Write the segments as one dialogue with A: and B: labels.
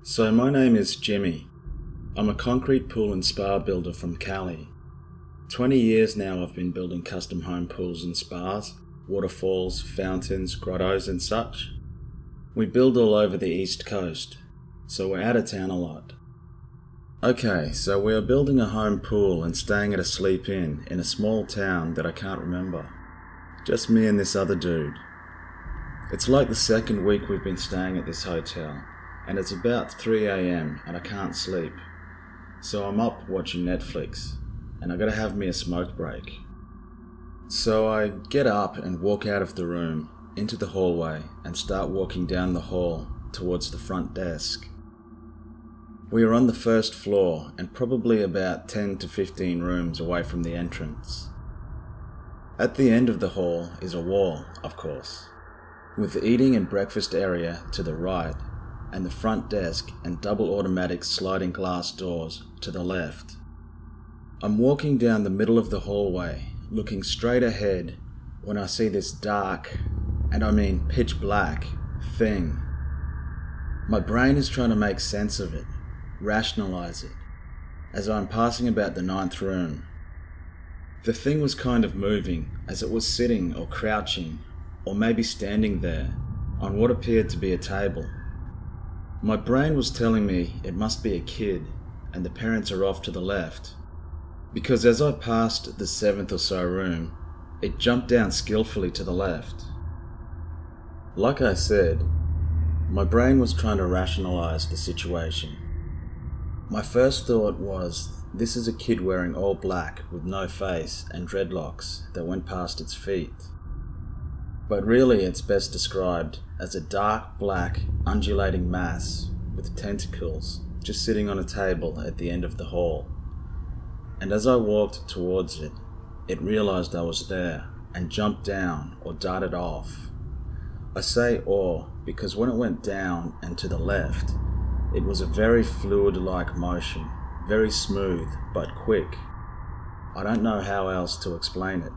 A: So my name is Jimmy. I'm a concrete pool and spa builder from Cali. 20 years now I've been building custom home pools and spas, waterfalls, fountains, grottos and such. We build all over the East Coast, so we're out of town a lot. Okay, so we are building a home pool and staying at a sleep-in a small town that I can't remember. Just me and this other dude. It's like the second week we've been staying at this hotel, and it's about 3 AM and I can't sleep. So I'm up watching Netflix, and I gotta have me a smoke break. So I get up and walk out of the room, into the hallway, and start walking down the hall towards the front desk. We are on the first floor and probably about 10 to 15 rooms away from the entrance. At the end of the hall is a wall, of course, with the eating and breakfast area to the right and the front desk and double automatic sliding glass doors to the left. I'm walking down the middle of the hallway, looking straight ahead when I see this dark, and I mean pitch black, thing. My brain is trying to make sense of it, rationalize it, as I'm passing about the 9th room. The thing was kind of moving as it was sitting or crouching, or maybe standing there, on what appeared to be a table. My brain was telling me it must be a kid, and the parents are off to the left, because as I passed the 7th or so room, it jumped down skillfully to the left. Like I said, my brain was trying to rationalize the situation. My first thought was, this is a kid wearing all black with no face and dreadlocks that went past its feet. But really it's best described as a dark black undulating mass with tentacles just sitting on a table at the end of the hall. And as I walked towards it, it realized I was there and jumped down or darted off. I say or because when it went down and to the left, it was a very fluid-like motion, very smooth but quick. I don't know how else to explain it.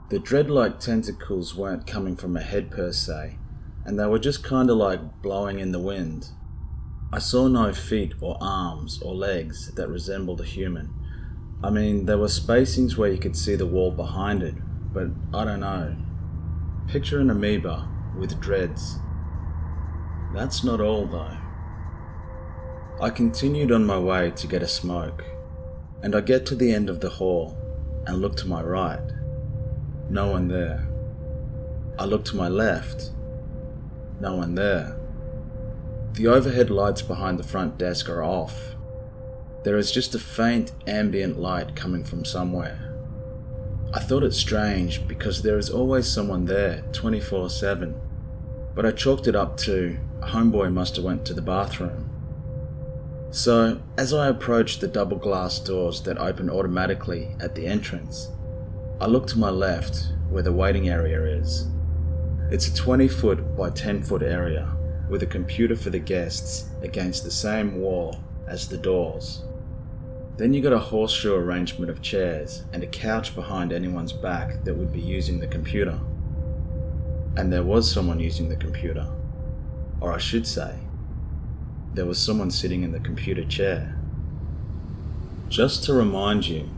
A: The dread-like tentacles weren't coming from a head per se, and they were just kinda like blowing in the wind. I saw no feet or arms or legs that resembled a human. I mean, there were spacings where you could see the wall behind it, but I don't know. Picture an amoeba with dreads. That's not all though. I continued on my way to get a smoke, and I get to the end of the hall and look to my right. No one there. I look to my left. No one there. The overhead lights behind the front desk are off. There is just a faint ambient light coming from somewhere. I thought it strange because there is always someone there 24/7, but I chalked it up to a homeboy must have went to the bathroom. So, as I approached the double glass doors that open automatically at the entrance, I look to my left where the waiting area is. It's a 20-foot by 10-foot area with a computer for the guests against the same wall as the doors. Then you got a horseshoe arrangement of chairs and a couch behind anyone's back that would be using the computer. And there was someone using the computer. Or I should say, there was someone sitting in the computer chair. Just to remind you,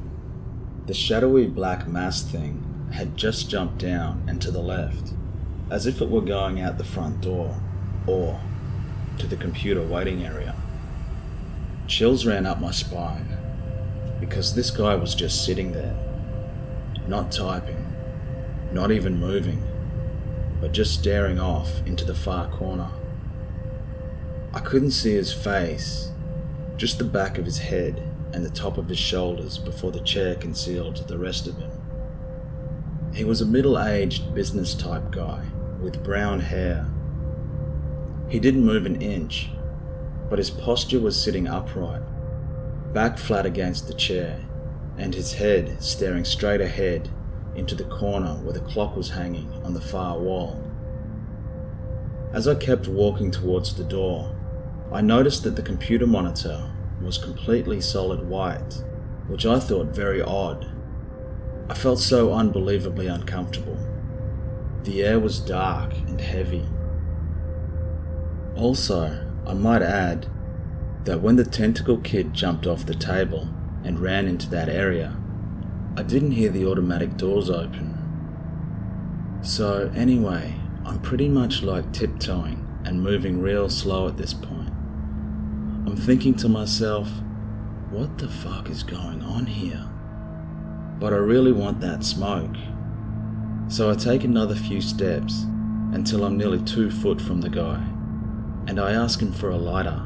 A: the shadowy black mass thing had just jumped down and to the left, as if it were going out the front door, or to the computer waiting area. Chills ran up my spine, because this guy was just sitting there, not typing, not even moving, but just staring off into the far corner. I couldn't see his face, just the back of his head and the top of his shoulders before the chair concealed the rest of him. He was a middle-aged business-type guy with brown hair. He didn't move an inch, but his posture was sitting upright, back flat against the chair, and his head staring straight ahead into the corner where the clock was hanging on the far wall. As I kept walking towards the door, I noticed that the computer monitor was completely solid white, which I thought very odd. I felt so unbelievably uncomfortable. The air was dark and heavy. Also, I might add that when the tentacle kid jumped off the table and ran into that area, I didn't hear the automatic doors open. So anyway, I'm pretty much like tiptoeing and moving real slow at this point. I'm thinking to myself, what the fuck is going on here? But I really want that smoke. So I take another few steps until I'm nearly 2 foot from the guy, and I ask him for a lighter.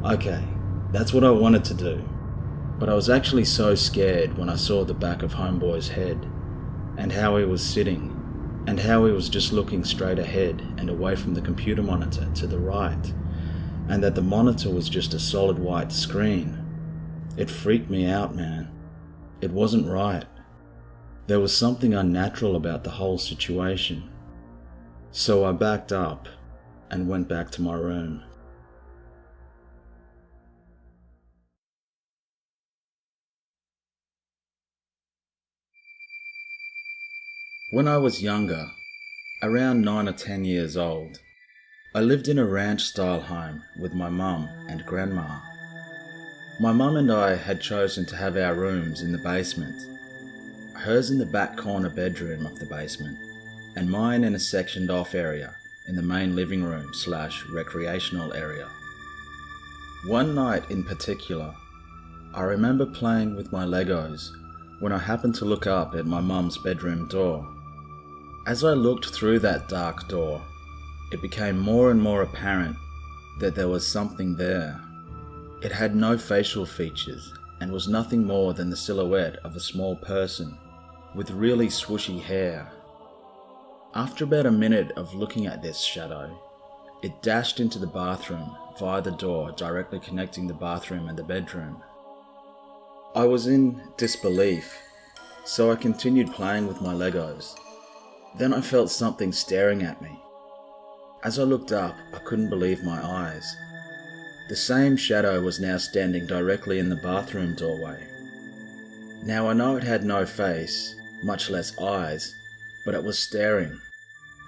A: Okay, that's what I wanted to do, but I was actually so scared when I saw the back of Homeboy's head, and how he was sitting, and how he was just looking straight ahead and away from the computer monitor to the right, and that the monitor was just a solid white screen. It freaked me out, man. It wasn't right. There was something unnatural about the whole situation. So I backed up and went back to my room. When I was younger, around 9 or 10 years old, I lived in a ranch-style home with my mum and grandma. My mum and I had chosen to have our rooms in the basement, hers in the back corner bedroom of the basement, and mine in a sectioned off area in the main living room / recreational area. One night in particular, I remember playing with my Legos when I happened to look up at my mum's bedroom door. As I looked through that dark door, it became more and more apparent that there was something there. It had no facial features and was nothing more than the silhouette of a small person with really swooshy hair. After about a minute of looking at this shadow, it dashed into the bathroom via the door directly connecting the bathroom and the bedroom. I was in disbelief, so I continued playing with my Legos. Then I felt something staring at me. As I looked up, I couldn't believe my eyes. The same shadow was now standing directly in the bathroom doorway. Now I know it had no face, much less eyes, but it was staring,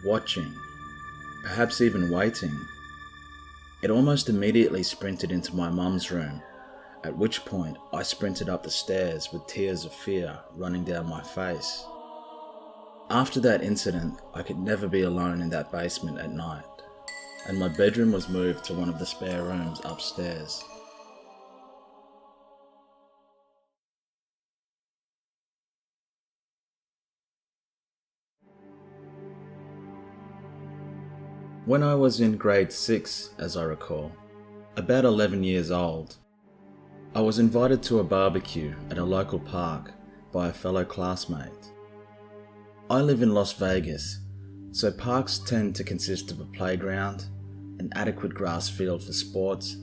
A: watching, perhaps even waiting. It almost immediately sprinted into my mum's room, at which point I sprinted up the stairs with tears of fear running down my face. After that incident, I could never be alone in that basement at night, and my bedroom was moved to one of the spare rooms upstairs. When I was in grade 6, as I recall, about 11 years old, I was invited to a barbecue at a local park by a fellow classmate. I live in Las Vegas, so parks tend to consist of a playground, an adequate grass field for sports,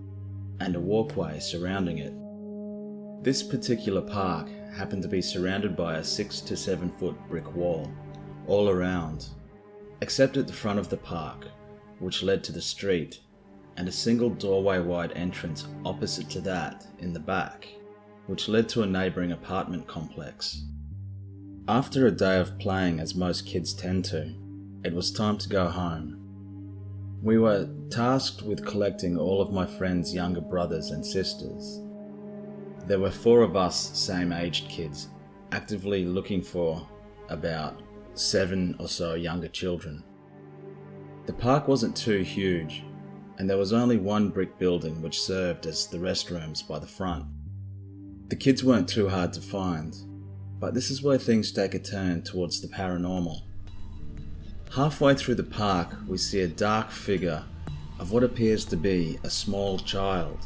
A: and a walkway surrounding it. This particular park happened to be surrounded by a 6 to 7 foot brick wall all around, except at the front of the park, which led to the street, and a single doorway-wide entrance opposite to that in the back, which led to a neighbouring apartment complex. After a day of playing as most kids tend to, it was time to go home. We were tasked with collecting all of my friends' younger brothers and sisters. There were 4 of us same-aged kids, actively looking for about 7 or so younger children. The park wasn't too huge, and there was only one brick building which served as the restrooms by the front. The kids weren't too hard to find, but this is where things take a turn towards the paranormal. Halfway through the park, we see a dark figure of what appears to be a small child.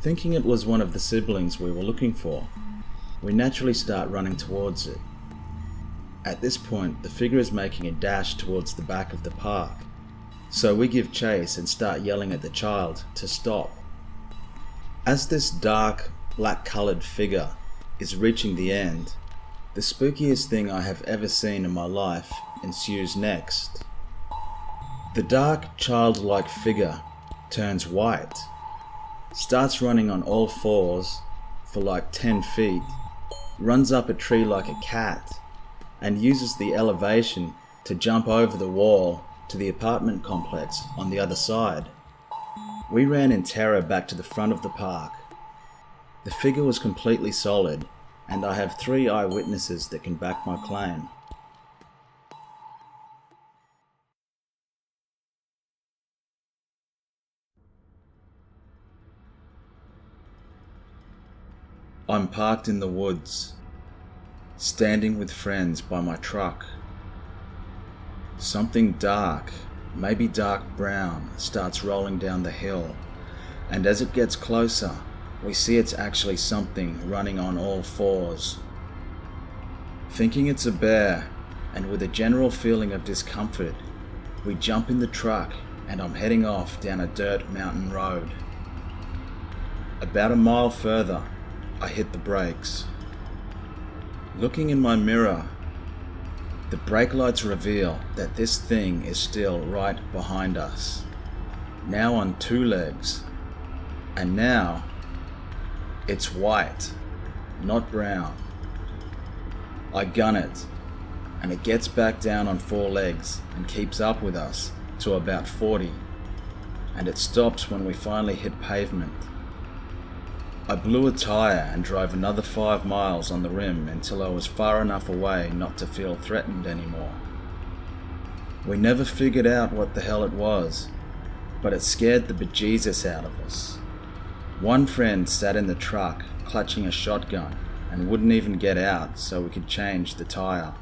A: Thinking it was one of the siblings we were looking for, we naturally start running towards it. At this point, the figure is making a dash towards the back of the park, so we give chase and start yelling at the child to stop. As this dark, black-coloured figure is reaching the end, the spookiest thing I have ever seen in my life ensues next. The dark, childlike figure turns white, starts running on all fours for like 10 feet, runs up a tree like a cat, and uses the elevation to jump over the wall to the apartment complex on the other side. We ran in terror back to the front of the park. The figure was completely solid, and I have 3 eyewitnesses that can back my claim. I'm parked in the woods, standing with friends by my truck. Something dark, maybe dark brown, starts rolling down the hill, and as it gets closer, we see it's actually something running on all 4s. Thinking it's a bear, and with a general feeling of discomfort, we jump in the truck and I'm heading off down a dirt mountain road. About a mile further, I hit the brakes. Looking in my mirror, the brake lights reveal that this thing is still right behind us, now on 2 legs, and now it's white, not brown. I gun it, and it gets back down on 4 legs and keeps up with us to about 40, and it stops when we finally hit pavement. I blew a tyre and drove another 5 miles on the rim until I was far enough away not to feel threatened anymore. We never figured out what the hell it was, but it scared the bejesus out of us. One friend sat in the truck clutching a shotgun and wouldn't even get out so we could change the tyre.